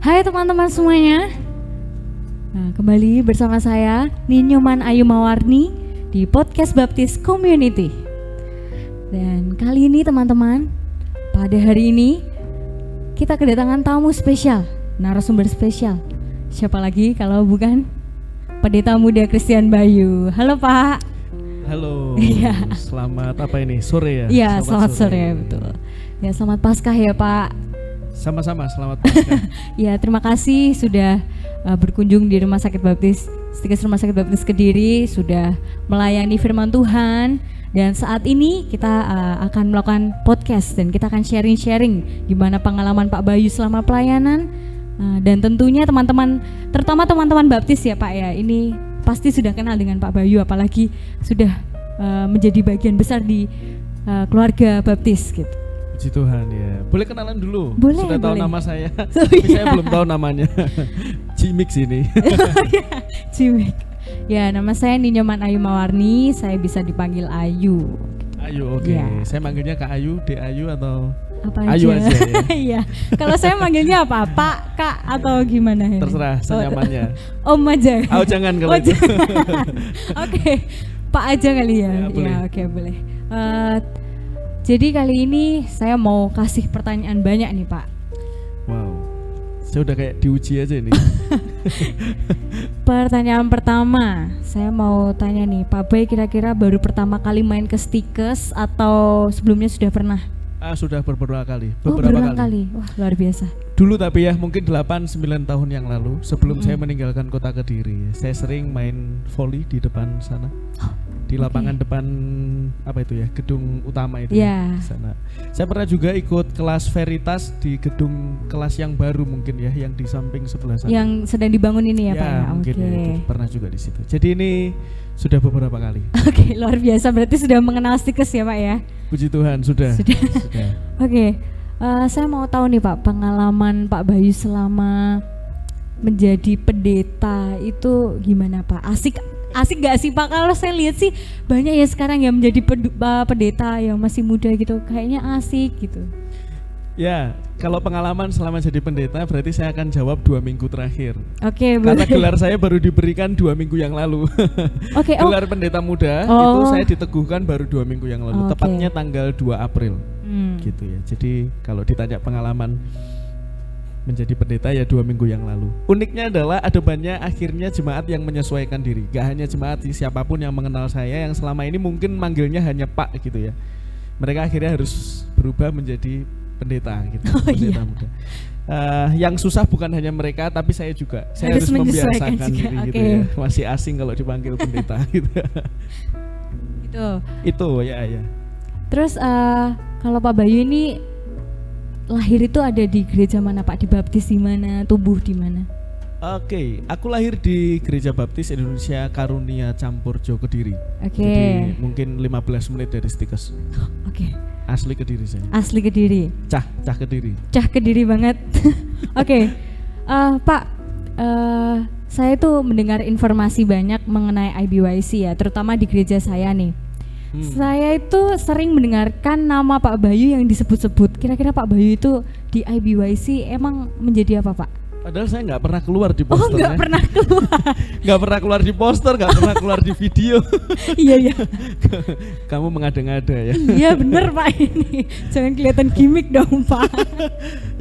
Hai teman-teman semuanya. Nah, kembali bersama saya Ninyoman Ayu Mawarni di Podcast Baptis Community. Dan kali ini teman-teman, pada hari ini kita kedatangan tamu spesial, narasumber spesial. Siapa lagi kalau bukan Pendeta Muda Christian Bayu. Halo Pak. Halo. Iya. Selamat apa ini? Sore ya? Iya, selamat sore betul. Ya, selamat Paskah ya Pak. Sama-sama, selamat Paskah. Ya, terima kasih sudah berkunjung di Rumah Sakit Baptis Stikes Rumah Sakit Baptis Kediri, sudah melayani firman Tuhan. Dan saat ini kita akan melakukan podcast dan kita akan sharing-sharing gimana pengalaman Pak Bayu selama pelayanan. Dan tentunya teman-teman, terutama teman-teman Baptis ya Pak ya, ini pasti sudah kenal dengan Pak Bayu, apalagi sudah menjadi bagian besar di keluarga Baptis gitu. Puji Tuhan ya. Boleh kenalan dulu? Boleh, sudah tahu boleh. nama saya, tapi saya belum tahu namanya. Cimik sini. Cimik. Ya, nama saya Ninyoman Ayu Mawarni, saya bisa dipanggil Ayu. Ayu, oke. Ya. Saya manggilnya Kak Ayu, Dek Ayu atau Apa Ayu aja ya? Iya. Kalau saya manggilnya apa? Pak, Kak atau gimana ini? Terserah, senyamannya. Om aja. Oh jangan kalau itu. Oke, Pak aja kali ya. Ya, boleh. Ya, oke, boleh. Jadi kali ini saya mau kasih pertanyaan banyak nih Pak. Wow, saya udah kayak diuji aja ini. Pertanyaan pertama, saya mau tanya nih, Pak Bay kira-kira baru pertama kali main ke Stikes atau sebelumnya sudah pernah? Sudah beberapa kali. Berulang kali. Wah, luar biasa. Dulu tapi ya mungkin 8-9 tahun yang lalu sebelum saya meninggalkan kota Kediri, saya sering main volley di depan sana. Di lapangan depan apa itu ya, gedung utama itu Yeah. di sana. Saya pernah juga ikut kelas Veritas di gedung kelas yang baru mungkin ya, yang di samping sebelah sana. Yang sedang dibangun ini ya Pak ya? Mungkin Oke. ya, itu pernah juga di situ. Jadi ini sudah beberapa kali. Oke, luar biasa, berarti sudah mengenal Stikes ya Pak ya? Puji Tuhan sudah. Sudah. Sudah. Oke, saya mau tahu nih Pak, pengalaman Pak Bayu selama menjadi pendeta itu gimana Pak? Asik gak sih Pak? Kalau saya lihat sih banyak ya sekarang yang menjadi pendeta yang masih muda gitu, kayaknya asik gitu. Ya, kalau pengalaman selama jadi pendeta berarti saya akan jawab 2 minggu terakhir. Oke, Karena boleh. gelar saya baru diberikan 2 minggu yang lalu. Oke, Gelar pendeta muda itu saya diteguhkan baru 2 minggu yang lalu, Oke. tepatnya tanggal 2 April. Gitu ya. Jadi kalau ditanya pengalaman menjadi pendeta ya 2 minggu yang lalu. Uniknya adalah ada banyak akhirnya jemaat yang menyesuaikan diri. Gak hanya jemaat, siapapun yang mengenal saya yang selama ini mungkin manggilnya hanya Pak gitu ya. Mereka akhirnya harus berubah menjadi pendeta gitu. Pendeta muda. Yang susah bukan hanya mereka tapi saya juga. Saya harus membiasakan juga. diri gitu ya. Masih asing kalau dipanggil pendeta gitu. Itu ya. Terus kalau Pak Bayu ini lahir itu ada di gereja mana Pak? Dibaptis di mana? Tumbuh di mana? Oke, aku lahir di Gereja Baptis Indonesia Karunia Campurjo Kediri. Oke. Jadi mungkin 15 menit dari Stikes. Oke. Asli Kediri saya. Asli Kediri. Cah Kediri. Cah Kediri banget. Oke. Pak, saya tuh mendengar informasi banyak mengenai IBYC ya, terutama di gereja saya nih. Saya itu sering mendengarkan nama Pak Bayu yang disebut-sebut. Kira-kira Pak Bayu itu di IBYC emang menjadi apa Pak? Padahal saya nggak pernah keluar di Oh, posternya. nggak pernah keluar. Nggak pernah keluar di poster, nggak pernah keluar di video. Iya. Kamu mengada-ngada ya. Iya bener Pak ini. Jangan kelihatan gimmick dong Pak.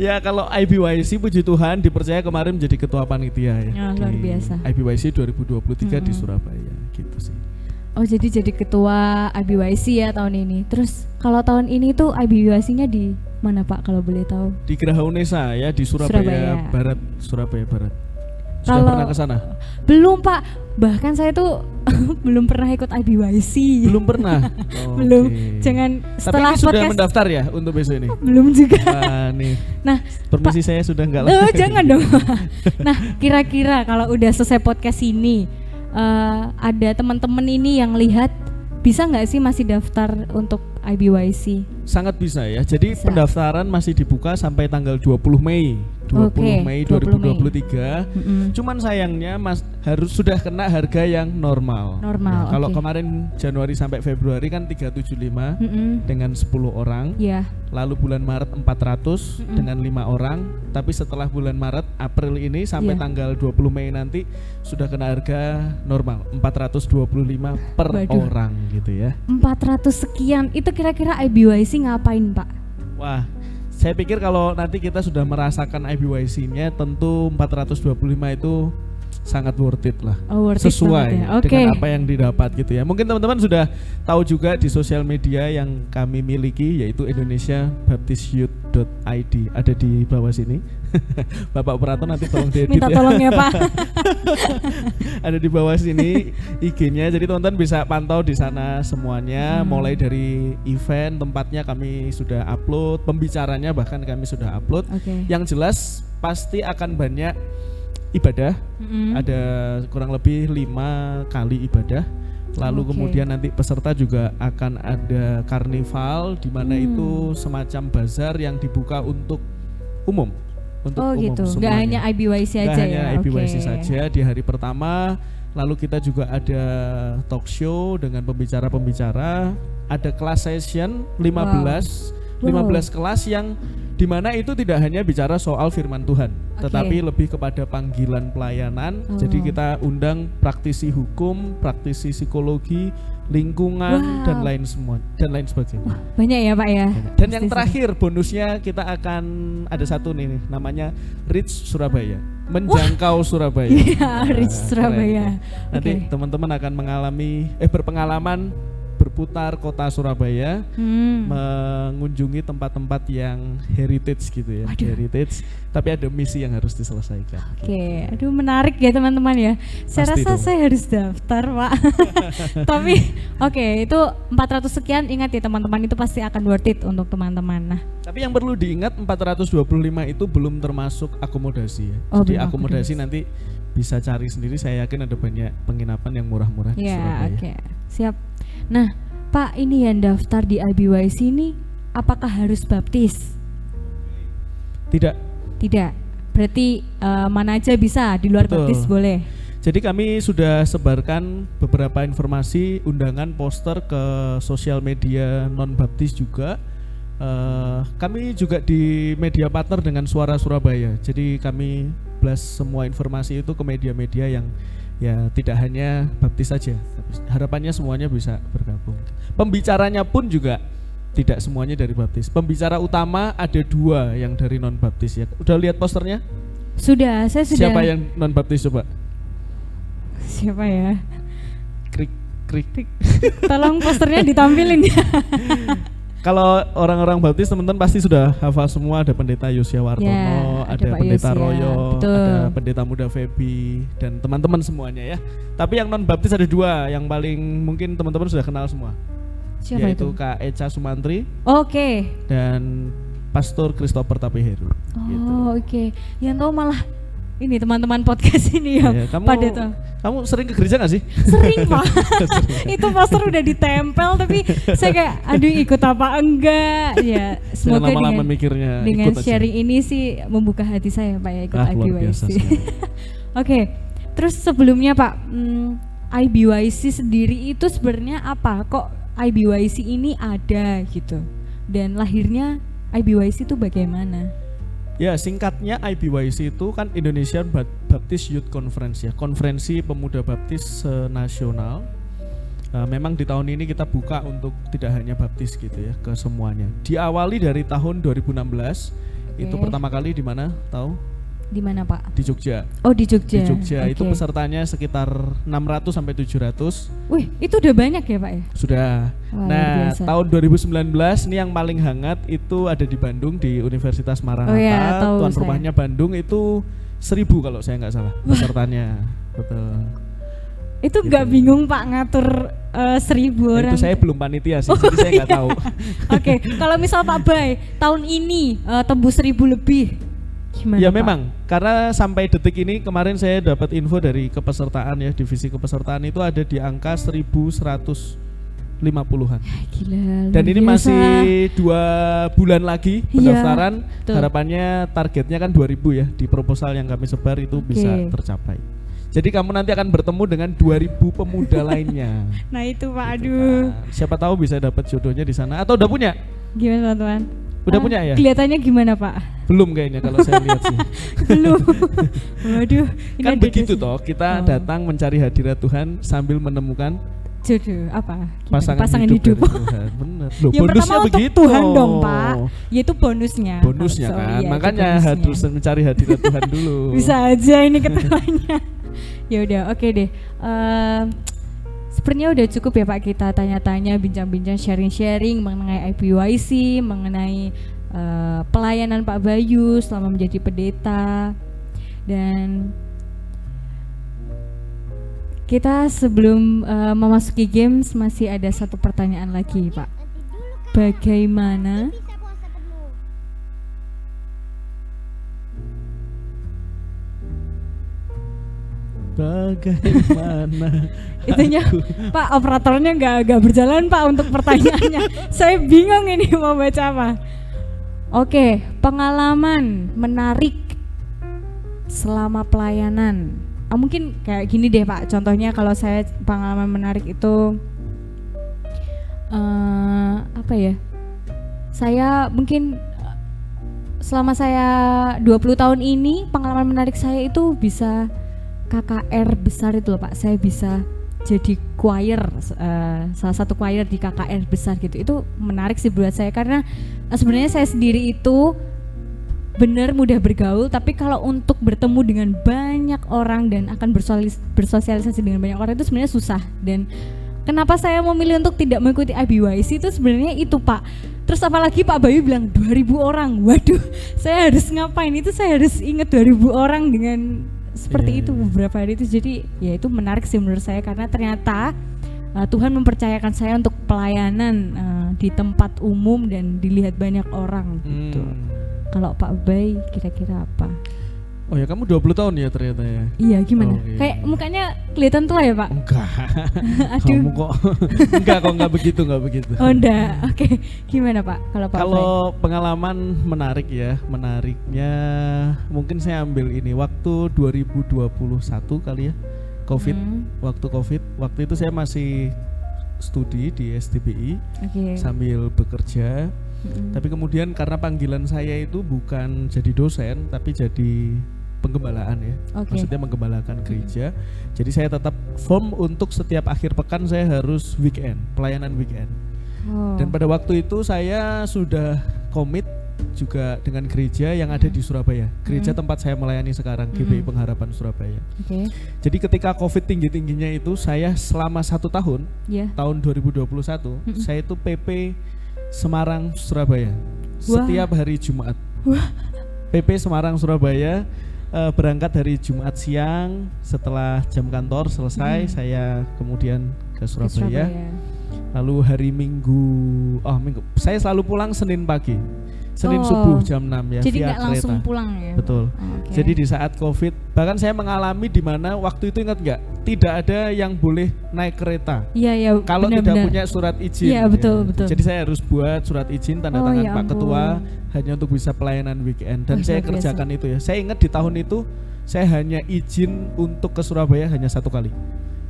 Ya kalau IBYC puji Tuhan dipercaya kemarin menjadi ketua panitia ya. Ya, luar biasa. IBYC 2023 di Surabaya gitu sih. Oh jadi ketua IBYC ya tahun ini. Terus kalau tahun ini tuh IBYC-nya di mana Pak kalau boleh tahu? Di Geraha Unesa ya di Surabaya Barat. Surabaya Barat. Sudah pernah ke sana? Belum Pak. Bahkan saya tuh belum pernah ikut IBYC. Belum pernah. Belum. Okay. Jangan setelah tapi ini sudah podcast mendaftar ya untuk besok ini? Belum juga. Nih. Nah, permisi saya sudah enggak lah. Jangan dong. Nah, kira-kira kalau udah selesai podcast ini ada teman-teman ini yang lihat, bisa nggak sih masih daftar untuk IBYC? Sangat bisa ya. Jadi pendaftaran masih dibuka sampai tanggal 20 Mei 20 Mei 20 Mei. 2023. Cuman sayangnya harus sudah kena harga yang normal. Normal, Kalau oke. kemarin Januari sampai Februari kan 375 dengan 10 orang. Ya. Lalu bulan Maret 400 dengan 5 orang. Tapi setelah bulan Maret, April ini sampai Iya. tanggal 20 Mei nanti sudah kena harga normal 425 per Waduh. orang gitu ya. 400 sekian. Itu kira-kira IBYC ngapain, Pak? Wah, saya pikir kalau nanti kita sudah merasakan IBYC-nya tentu 425 itu sangat worth it lah. Oh, worth it Sesuai banget ya. Oke. dengan apa yang didapat gitu ya. Mungkin teman-teman sudah tahu juga di sosial media yang kami miliki yaitu indonesiabaptistyouth.id, ada di bawah sini. Bapak operator nanti tolong diedit Minta ya. tolong ya, Pak. Ada di bawah sini IG-nya, jadi teman-teman bisa pantau di sana semuanya. Mulai dari event, tempatnya kami sudah upload, pembicaranya bahkan kami sudah upload. Oke. Yang jelas pasti akan banyak ibadah, ada kurang lebih 5 kali ibadah. Lalu Oke. kemudian nanti peserta juga akan ada karnival di mana itu semacam bazar yang dibuka untuk umum. Untuk Oh umum gitu, nggak semuanya. hanya IBYC Nggak aja hanya ya? IBYC Oke. saja di hari pertama. Lalu kita juga ada talk show dengan pembicara-pembicara, ada kelas session 15 Wow. 15 kelas yang dimana itu tidak hanya bicara soal firman Tuhan, Oke. tetapi lebih kepada panggilan pelayanan. Oh. Jadi kita undang praktisi hukum, praktisi psikologi, lingkungan, Wow. dan lain sebagainya. Banyak ya, Pak ya? Dan yang Pasti terakhir bonusnya kita akan ada satu nih namanya Reach Surabaya, menjangkau Surabaya. Iya, Reach Nah, Surabaya. keren. Nanti Oke. teman-teman akan berpengalaman berputar kota Surabaya, mengunjungi tempat-tempat yang heritage gitu ya, Waduh. heritage. Tapi ada misi yang harus diselesaikan. Oke, aduh menarik ya teman-teman ya. Saya Pasti rasa dong. saya harus daftar, Pak. Tapi oke, itu 400 sekian, ingat ya teman-teman, itu pasti akan worth it untuk teman-teman. Nah, Tapi yang perlu diingat 425 itu belum termasuk akomodasi ya. Oh, Jadi belum akomodasi akomodasi. nanti bisa cari sendiri. Saya yakin ada banyak penginapan yang murah-murah di ya Surabaya. oke, siap. Nah, Pak, ini yang daftar di IBYC ini apakah harus baptis? Tidak. Tidak. Berarti mana aja bisa, di luar Betul. baptis boleh. Jadi kami sudah sebarkan beberapa informasi, undangan, poster ke sosial media non-baptis juga. Kami juga di media partner dengan Suara Surabaya. Jadi kami blast semua informasi itu ke media-media yang ya tidak hanya baptis saja. Harapannya semuanya bisa bergabung. Pembicaranya pun juga tidak semuanya dari baptis. Pembicara utama ada 2 yang dari non-baptis ya. Udah lihat posternya? Sudah, saya sudah. Siapa yang non-baptis coba? Siapa ya? Krik. Tolong posternya ditampilin ya. Kalau orang-orang baptis teman-teman pasti sudah hafal semua, ada pendeta Yosia Wartono, Ya, ada ada Pak pendeta Yosia, Royo, betul. ada pendeta muda Feby dan teman-teman semuanya ya. Tapi yang non baptis ada 2 yang paling mungkin teman-teman sudah kenal semua. Siapa Yaitu itu? Kak Echa Sumantri Oke. dan Pastor Christopher Tapiheru. Gitu. Oh, oke. Yang tahu malah ini teman-teman podcast ini ya. Ya, Pada tuh. kamu sering ke gereja gak sih? Sering, Pak. Itu poster udah ditempel tapi saya kayak aduh ikut apa enggak. Ya, Jangan semoga lama-lama dengan mikirnya, dengan ikut aja. sharing ini sih membuka hati saya, Pak ya, ikut Luar biasa IBYC. sekali. Oke. Terus sebelumnya, Pak, IBYC sendiri itu sebenarnya apa? Kok IBYC ini ada gitu? Dan lahirnya IBYC itu bagaimana? Ya, singkatnya IBYC itu kan Indonesian Baptist Youth Conference ya, konferensi pemuda baptis nasional. Memang di tahun ini kita buka untuk tidak hanya baptis gitu ya, ke semuanya. Diawali dari tahun 2016. Itu Oke. pertama kali di mana? Tahu? Di mana, Pak? Di Jogja. Oh, di Jogja. Di Jogja itu Oke. pesertanya sekitar 600 sampai 700. Wih, itu udah banyak ya, Pak ya? Sudah. Wah, Nah, luar biasa. tahun 2019 ini yang paling hangat itu ada di Bandung di Universitas Maranatha. Oh ya, tahu Tuan saya. rumahnya Bandung itu 1000 kalau saya nggak salah pesertanya. Betul. Itu Gitu. nggak bingung Pak ngatur 1000 orang? Itu saya belum panitia sih, jadi saya nggak tahu. Oke, kalau misal Pak Bay tahun ini tembus 1000 lebih, gimana Ya Pak? memang, karena sampai detik ini kemarin saya dapat info dari kepesertaan ya, divisi kepesertaan itu ada di angka 1150 50-an. Gila. Dan ini biasa. masih 2 bulan lagi pendaftaran. betul. Harapannya targetnya kan 2000 ya. Di proposal yang kami sebar itu bisa tercapai. Jadi kamu nanti akan bertemu dengan 2000 pemuda lainnya. Nah itu Pak, Gitu aduh. kan. Siapa tahu bisa dapat jodohnya di sana atau udah punya? Gimana teman-teman? Udah punya ya? Kelihatannya gimana Pak? Belum kayaknya kalau saya lihat sih. Belum. Waduh. Ini Kan ada begitu dosa. toh, kita datang mencari hadirat Tuhan sambil menemukan Jodoh apa? Gimana? pasangan hidup. hidup. Dari Tuhan. Bener. Loh, Yang bonusnya pertama untuk begitu. Tuhan dong Pak. Yaitu bonusnya. Bonusnya So, kan, iya, itu makanya bonusnya. harus mencari hadirat Tuhan dulu. Bisa aja ini ketawanya. Ya udah, oke deh. Sepertinya udah cukup ya Pak, kita tanya-tanya, bincang-bincang, sharing-sharing mengenai IPYC, mengenai pelayanan Pak Bayu selama menjadi pendeta. Dan kita sebelum memasuki games masih ada satu pertanyaan lagi Pak. Bagaimana Bagaimana? itunya Pak, operatornya nggak berjalan Pak untuk pertanyaannya. Saya bingung ini mau baca apa. Oke, pengalaman menarik selama pelayanan. Mungkin kayak gini deh Pak, contohnya kalau saya pengalaman menarik itu apa ya? Saya mungkin selama saya 20 tahun ini pengalaman menarik saya itu bisa KKR besar itu loh Pak. Saya bisa jadi choir, salah satu choir di KKR besar gitu. Itu menarik sih buat saya karena sebenarnya saya sendiri itu benar mudah bergaul, tapi kalau untuk bertemu dengan banyak orang dan akan bersosialisasi dengan banyak orang itu sebenarnya susah. Dan kenapa saya memilih untuk tidak mengikuti IBYC itu sebenarnya itu Pak. Terus apalagi Pak Bayu bilang 2000 orang. Waduh, saya harus ngapain itu? Saya harus ingat 2000 orang dengan seperti itu beberapa hari itu. Jadi ya itu menarik sih menurut saya karena ternyata Tuhan mempercayakan saya untuk pelayanan di tempat umum dan dilihat banyak orang gitu. Kalau Pak Bay kira-kira apa? Oh ya, kamu 20 tahun ya ternyata ya? Iya, gimana? Okay. Kayak mukanya kelihatan tua ya Pak? Enggak. Aduh. Kamu kok enggak begitu. Oh enggak, oke. Gimana Pak kalau Pak Bay? Kalau pengalaman menarik ya, menariknya mungkin saya ambil ini waktu 2021 kali ya, COVID. Waktu itu saya masih studi di STBI sambil bekerja. Tapi kemudian karena panggilan saya itu bukan jadi dosen tapi jadi penggembalaan ya. Maksudnya menggembalakan gereja. Jadi saya tetap firm untuk setiap akhir pekan saya harus weekend, pelayanan weekend. Dan pada waktu itu saya sudah komit juga dengan gereja yang ada di Surabaya. Gereja tempat saya melayani sekarang, GBI Pengharapan Surabaya. Jadi ketika COVID tinggi-tingginya itu saya selama 1 tahun, tahun 2021, saya itu PP Semarang Surabaya setiap hari Jumat. PP Semarang Surabaya, berangkat dari Jumat siang, setelah jam kantor selesai saya kemudian ke Surabaya. Lalu hari Minggu saya selalu pulang Senin pagi, Senin subuh jam 6 ya. Jadi via nggak langsung kereta. pulang ya? Betul. Jadi di saat COVID, bahkan saya mengalami di mana waktu itu ingat nggak? Tidak ada yang boleh naik kereta. Iya. Kalau tidak punya surat izin. Iya betul. Jadi saya harus buat surat izin tanda tangan Pak Ketua hanya untuk bisa pelayanan weekend. Dan saya kerjakan itu ya. Saya ingat di tahun itu saya hanya izin untuk ke Surabaya hanya 1 kali.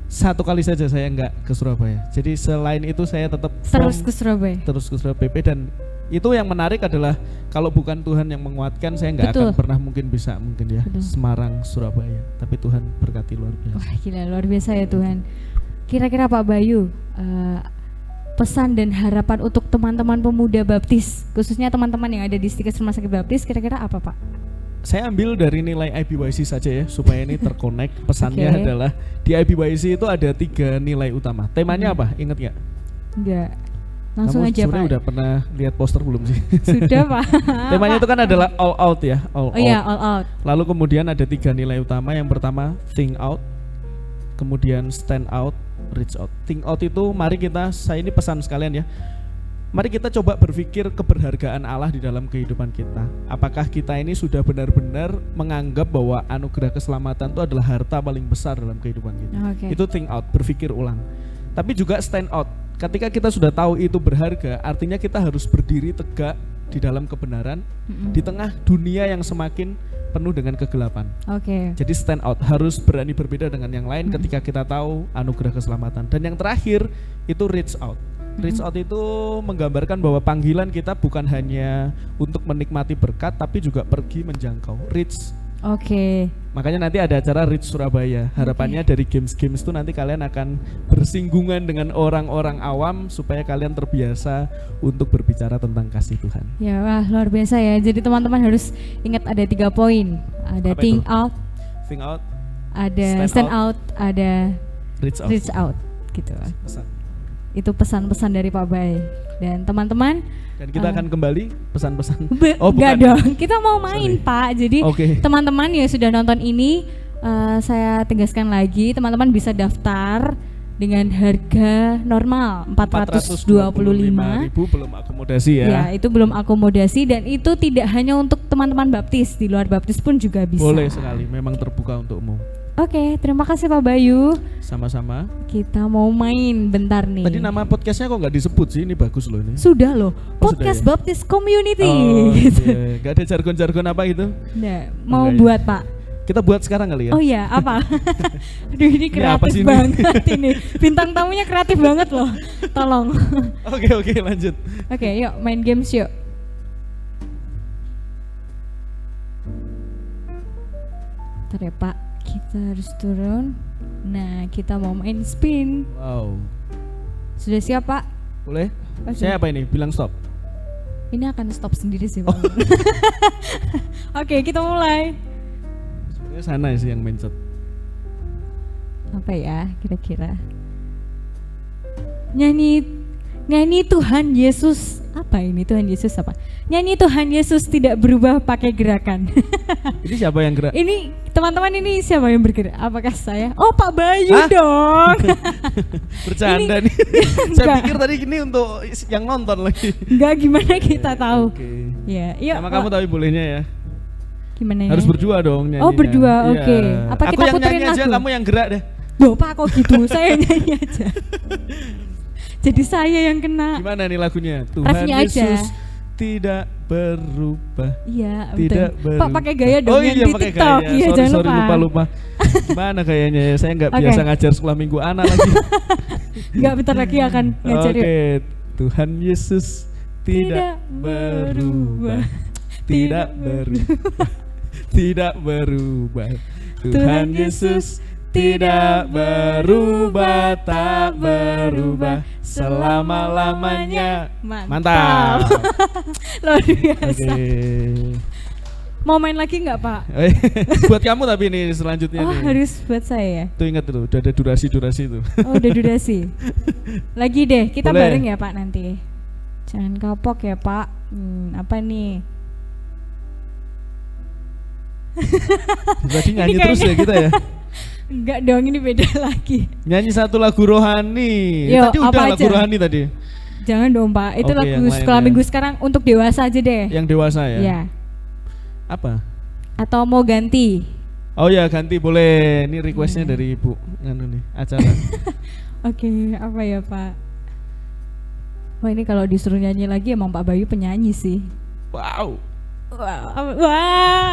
1 kali saja saya nggak ke Surabaya. Jadi selain itu saya tetap terus ke Surabaya. Terus ke Surabaya PP. Dan itu yang menarik adalah kalau bukan Tuhan yang menguatkan saya nggak akan pernah mungkin ya Semarang Surabaya. Tapi Tuhan berkati luar biasa. Wah gila, luar biasa ya Tuhan. Kira-kira Pak Bayu, pesan dan harapan untuk teman-teman pemuda baptis, khususnya teman-teman yang ada di Stikes Rumah Sakit Baptis, kira-kira apa Pak? Saya ambil dari nilai IPYC saja ya supaya ini terkonek. Pesannya adalah di IPYC itu ada 3 nilai utama. Temanya apa? Ingat nggak? Enggak. Langsung kamu aja Pak. Udah pernah lihat poster belum sih? Sudah Pak. Temanya itu kan adalah all out ya, all out. Iya, all out. Lalu kemudian ada 3 nilai utama. Yang pertama think out, kemudian stand out, reach out. Think out itu saya ini pesan sekalian ya. Mari kita coba berpikir keberhargaan Allah di dalam kehidupan kita. Apakah kita ini sudah benar-benar menganggap bahwa anugerah keselamatan itu adalah harta paling besar dalam kehidupan kita? Itu think out, berpikir ulang. Tapi juga stand out. ketika kita sudah tahu itu berharga, artinya kita harus berdiri tegak di dalam kebenaran di tengah dunia yang semakin penuh dengan kegelapan. Oke. Jadi stand out, harus berani berbeda dengan yang lain ketika kita tahu anugerah keselamatan. Dan yang terakhir itu reach out. Reach out itu menggambarkan bahwa panggilan kita bukan hanya untuk menikmati berkat, tapi juga pergi menjangkau. Reach. Oke. Makanya nanti ada acara Reach Surabaya. Harapannya dari games-games itu nanti kalian akan bersinggungan dengan orang-orang awam supaya kalian terbiasa untuk berbicara tentang kasih Tuhan. Ya, wah, luar biasa ya. Jadi teman-teman harus ingat ada 3 poin. Ada Apa think itu? out, Think out, ada stand out, ada reach out. reach out gitu. Pesan. Itu pesan-pesan dari Pak Bay. Dan teman-teman, Dan kita akan kembali pesan-pesan. enggak dong, kita mau main Sorry. Pak. Jadi teman-teman yang sudah nonton ini, saya tegaskan lagi, teman-teman bisa daftar dengan harga normal 425.000 belum akomodasi ya. Ya, itu belum akomodasi dan itu tidak hanya untuk teman-teman baptis, di luar baptis pun juga bisa. Boleh sekali, memang terbuka untukmu. Oke, terima kasih Pak Bayu. Sama-sama. Kita mau main bentar nih. Tadi nama podcastnya kok nggak disebut sih? Ini bagus loh ini. Sudah loh, sudah Podcast ya? Baptis Community. Oh, Gitu. iya. Gak ada jargon-jargon apa gitu? Nah, mau Enggak ya? buat Pak. Kita buat sekarang kali ya. Oh iya, apa? Aduh, ini Ini apa kreatif sih ini? banget ini. Bintang tamunya kreatif banget loh. Tolong. Oke, lanjut. Oke, yuk main games yuk. Bentar ya Pak, kita harus turun. Nah, kita mau main spin. Wow. Sudah siap Pak? Boleh? Oke. Saya apa ini? Bilang stop. Ini akan stop sendiri sih Pak. Oke, kita mulai. Sebenarnya sana sih yang mencet. Apa ya kira-kira? Nyanyi Tuhan Yesus. Apa ini Tuhan Yesus apa? Nyanyi Tuhan Yesus tidak berubah pakai gerakan. Ini siapa yang gerak? Ini teman-teman, ini siapa yang bergerak? Apakah saya? Oh, Pak Bayu Hah? dong. Bercanda Ini- nih. Saya Enggak. pikir tadi gini untuk yang nonton lagi. Enggak, gimana kita tahu? Oke. Ya, yuk. Sama kamu tapi bolehnya ya. Gimana Harus ini? berdua dong nyanyinya. Oh, berdua, Iya. oke. Apa Aku kita yang puterin nyanyi aja, lagu? kamu yang gerak deh. Loh, Pak kok gitu? Saya nyanyi aja. Jadi saya yang kena. Gimana nih lagunya? Tuhan Refnya aja. Yesus tidak berubah. Iya, Tidak betul. Pak pakai gaya dong Oh yang iya di pakai TikTok. gaya. Iya, Sorry, jangan sorry, lupa. lupa. Gimana kayaknya ya? Saya nggak Oke. biasa ngajar sekolah minggu anak lagi. Enggak, bentar lagi akan ngajar yuk. Oke, Tuhan Yesus tidak berubah. Tidak berubah. Tidak berubah. Tuhan Yesus tidak berubah, tak berubah selama-lamanya. Mantap. Luar biasa. Oke. Mau main lagi nggak Pak? Buat kamu tapi ini selanjutnya Oh, nih. harus buat saya ya? Tuh ingat tuh, udah ada durasi-durasi tuh. Oh, udah durasi. Lagi deh, kita Boleh. bareng ya Pak nanti. Jangan kapok ya Pak. Apa nih? Berarti nyanyi Ini terus ya kayaknya- kita ya. Enggak dong, ini beda lagi. Nyanyi satu lagu rohani. Yo, Tadi apa udah lagu aja? rohani tadi. Jangan dong Pak, itu Oke, lagu yang lain sekolah ya. minggu sekarang untuk dewasa aja deh. Yang dewasa ya. Ya. Apa? Atau mau ganti? Oh ya ganti boleh. Ini requestnya dari Ibu nganu nih acara. Oke, apa ya Pak? Wah, ini kalau disuruh nyanyi lagi emang Pak Bayu penyanyi sih. Wow. Wah,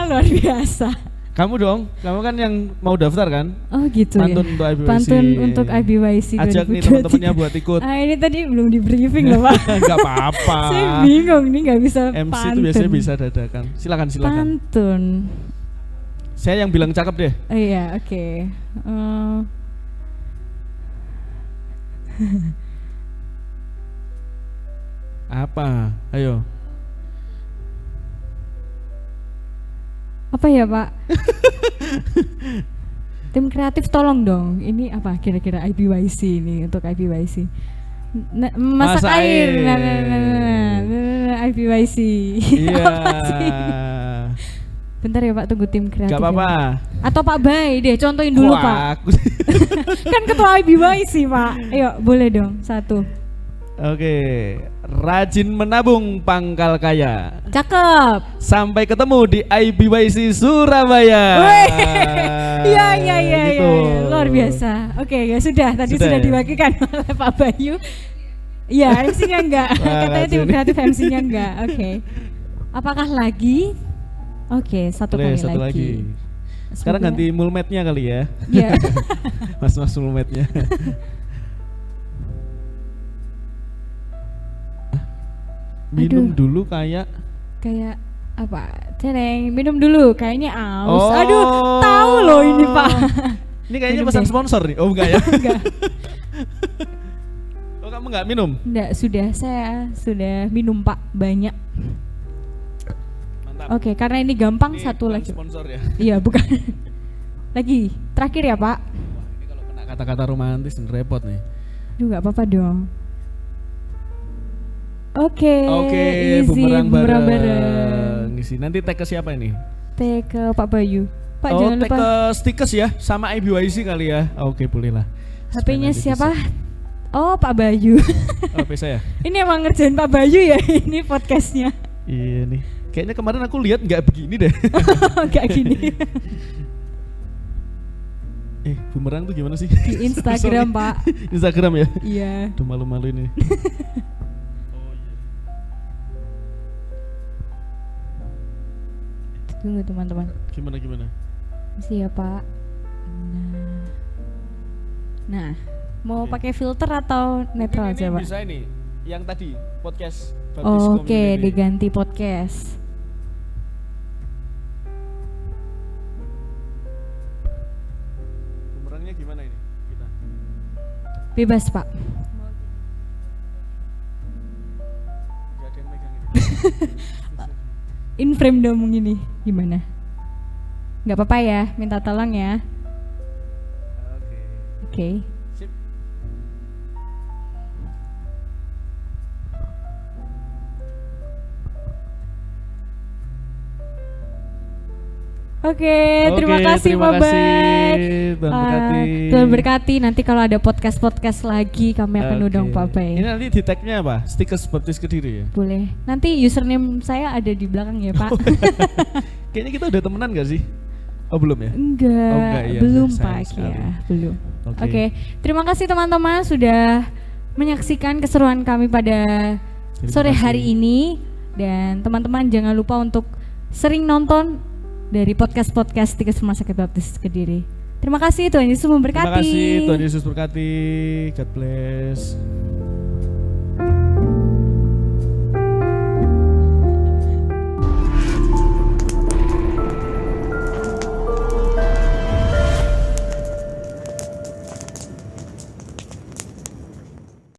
luar biasa. Kamu dong, kamu kan yang mau daftar kan? Oh gitu Pantun ya. untuk IBYC. Pantun untuk IBYC. Ajak nih 2023. teman-temannya buat ikut. Ah, ini tadi belum di briefing loh Pak. Gak apa-apa. Saya bingung nih, nggak bisa MC pantun. itu biasanya bisa dadakan. Silakan. Pantun. Saya yang bilang cakep deh. Oh iya, oke. Apa? Ayo. Apa ya Pak? Tim kreatif tolong dong. Ini apa kira-kira IBYC ini untuk IBYC? Masak Masak air. air. Nah, IBYC. Iya. Apa sih? Bentar ya Pak, tunggu tim kreatif. Gak apa-apa. ya. Atau Pak Bay deh, contohin dulu Wah, Pak. aku- Kan ketua IBYC Pak. Ayo, boleh dong, satu. Oke, rajin menabung pangkal kaya. Cakep. Sampai ketemu di IBYC Surabaya. Wih. Iya, Gitu. luar biasa. Oke, ya sudah. Tadi Sudah sudah ya? diwakilkan oleh Pak Bayu. Iya, MC-nya enggak. Wah, Katanya tim jadi- kreatif MC-nya enggak. Oke. Apakah lagi? Oke, satu Boleh, kali satu lagi. lagi. Sekarang Semoga- ganti mulmetnya kali ya. Iya. Mas mulmetnya. Minum Aduh. dulu kayak Kayak apa? Tereng, minum dulu. Kayaknya aus. Oh. Aduh, tahu loh ini, Pak. ini kayaknya Minum pesan deh. sponsor nih. Oh enggak ya? Enggak. Oh kamu enggak minum? Enggak, saya sudah minum, Pak, banyak. Mantap. Oke, karena ini gampang Ini satu bukan lagi. sponsor ya. Iya, bukan. Lagi, terakhir ya, Pak. Wah, ini kalau kena kata-kata romantis repot nih. Aduh, nggak apa-apa dong. Oke, Oke, easy, bumerang bumerang bareng. Isi. Nanti tag ke siapa ini? Teh ke Pak Bayu. Pak, Oh, jangan tag lupa ke Stikes ya, sama IBYC kali ya. Oke, boleh lah. HP-nya Supaya nanti siapa? bisa. Oh, Pak Bayu. Oh, HP saya. Ini emang ngerjain Pak Bayu ya ini podcastnya. Iya nih. Kayaknya kemarin aku lihat nggak begini deh. Kayak gini. Bumerang tuh gimana sih? Di Instagram, Sorry. Pak. Instagram ya. Iya. Aduh malu-malu ini. Tunggu teman-teman. Gimana? Siapa? Nah, mau Oke. pakai filter atau netral Mungkin aja, ini Pak? bisa ini, yang tadi podcast Baptis Oke, Community. diganti podcast. Bumerangnya gimana ini? Kita. Bebas, Pak. Gak ada yang megang ini. In frame dong ini. Gimana? Nggak apa-apa ya, minta tolong ya. Oke. Oke. Sip. Oke, terima kasih terima Pak kasih. Bay. Tuhan berkati. Tuhan berkati. Nanti kalau ada podcast lagi kami akan Oke. undang Pak Bay. Ini nanti di tag-nya apa? Stikes Baptis Kediri ya? Boleh. Nanti username saya ada di belakang ya, Pak. Kayaknya kita udah temenan gak sih? Oh belum ya? Enggak, Oh, enggak, iya. belum Sayang Pak sekali. ya, belum. Oke. Oke, terima kasih teman-teman sudah menyaksikan keseruan kami pada Terima sore kasih. hari ini, dan teman-teman jangan lupa untuk sering nonton dari podcast-podcast Tiga Rumah Sakit Baptis Kediri. Terima kasih, Tuhan Yesus memberkati. Terima kasih, Tuhan Yesus berkati. God bless.